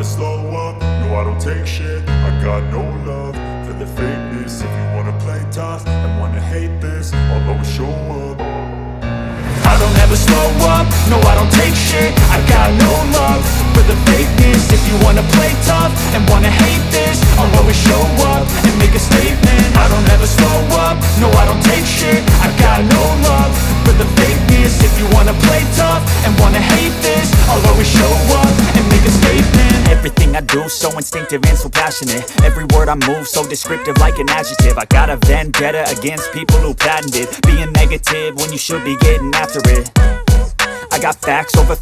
slow up, no I don't take shit. I got no love for the fakeness. If you wanna play tough and wanna hate this, I'll always show up. I don't ever slow up, no I don't take shit. I got no love for the fakeness. If you wanna play tough and wanna hate this, I'll always show up and make a statement. I don't ever slow up, no I don't take shit. I got no love for the fakeness. If you wanna play tough and wanna hate this, I'll always show up and make a statement. Everything I do so instinctive and so passionate. Every word I move so descriptive like an adjective. I got a vendetta against people who patented being negative when you should be getting after it. I got facts over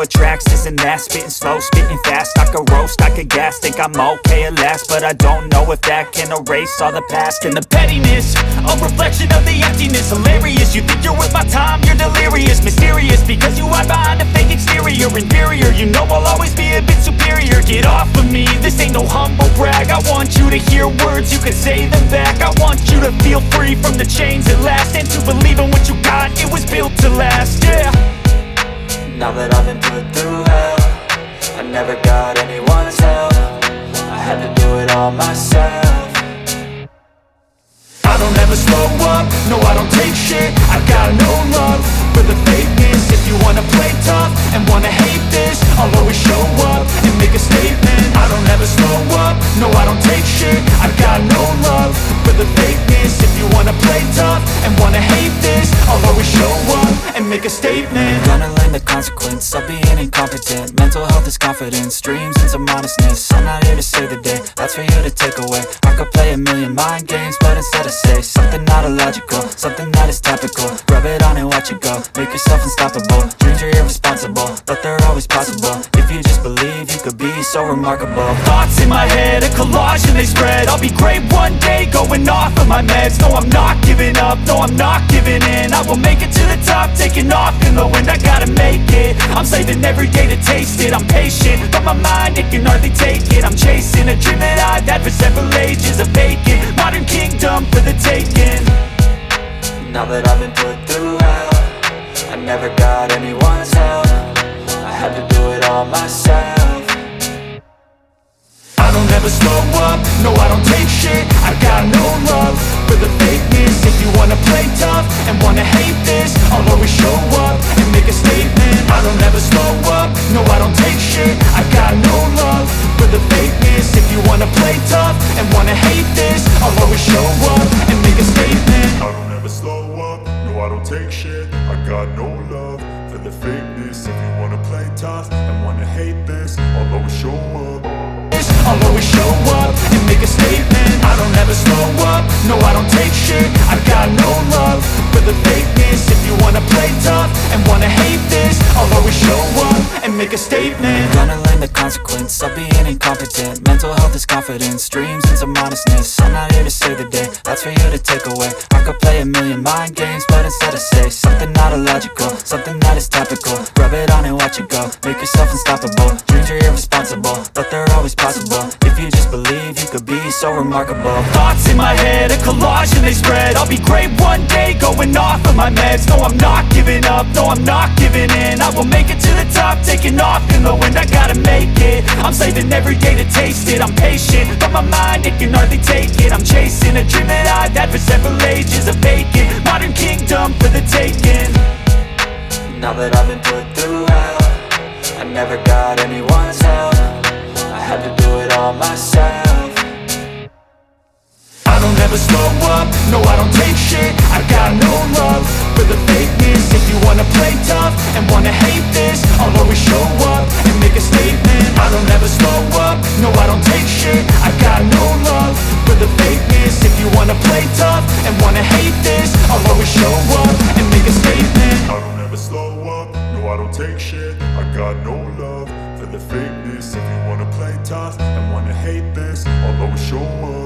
tracks, this and that. Spitting slow, spitting fast. I could roast, I could gas. Think I'm okay at last, but I don't know if that can erase all the past. And the pettiness, a reflection of the emptiness. Hilarious, you think you're worth my time, you're delirious. Mysterious, because you hide behind a fake exterior. Inferior, you know I'll always be a bit superior. Get off of me, this ain't no humble brag. I want you to hear words, you can say them back. I want you to feel free from the chains at last, and to believe in what you got, it was built to last, yeah. Now that I've been put through hell, I never got anyone's help. I had to do it all myself. I don't ever slow up, no I don't take shit. I got no love for the fakeness. If you wanna play tough and wanna hate this, I'll always show up and make a statement. I don't ever slow up, no I don't take shit. I got no love for the fakeness. If you wanna play tough and wanna hate this, I'll always show up and make a statement. Gonna learn the consequence of being incompetent. Mental health is confidence, dreams and some honestness. I'm not here to save the day, that's for you to take away. I could play a million mind games, but instead I say something not illogical, something that is topical. Rub it on and watch it go, make yourself unstoppable. Dreams are irresponsible, but they're always possible. If you just believe, you could be so remarkable. Thoughts in my head, a collage and they spread. I'll be great one day, going off of my meds. No, I'm not giving up, no, I'm not giving in. I will make it to the top, taking off in the wind. I gotta make it, I'm saving every day to taste it. I'm patient, but my mind, it can hardly take it. I'm chasing a dream that I've had for several ages. A vacant, modern kingdom for the taking. Now that I've been put through hell, I never got anyone's help. I had to do it all myself. I don't ever slow up, no I don't take shit. I got no love for the fakeness. If you wanna play tough and wanna hate this, I'll always show up and make a statement. I don't ever slow up, no I don't take shit. I got no love for the fakeness. If you wanna play tough and wanna hate this, I'll always show up and make a statement. I don't ever slow up, no I don't take shit. I got no love for the fakeness. If you wanna play tough and wanna hate this, I'll always show up. I'll always show up and make a statement. I don't ever slow up, no I don't take shit. I got no love for the fakeness. If you wanna play tough and wanna hate this, I'll always show up and make a statement. Gonna learn the consequence of being incompetent. Mental health is confidence, dreams and some honestness. I'm not here to save the day, that's for you to take away. I could play a million mind games, but instead I say something not illogical, something that is topical. Rub it on and watch it go, make yourself unstoppable. Dreams are irresponsible, but they're always possible. If you just believe, you could be so remarkable. Thoughts in my head, a collage and they spread. I'll be great one day, going off of my meds. No, I'm not giving up, no, I'm not giving in. I will make it to the top, taking off in the wind. I gotta make it, I'm saving every day to taste it. I'm patient, but my mind, it can hardly take it. I'm chasing a dream that I've had for several ages. A vacant, modern kingdom for the taking. Now that I've been put through hell, I never got anyone's help. I had to do it all myself. I don't ever slow up, no I don't take shit. I got no love for the fakeness. If you wanna play tough and wanna hate this, I'll always show up and make a statement. I don't ever slow up, no I don't take shit. I got no love for the fakeness. If you wanna play tough and wanna hate this, I'll always show up and make a statement. I don't ever slow up, no I don't take shit. I got no love for the fakeness. If you wanna play tough and wanna hate this, I'll always show up.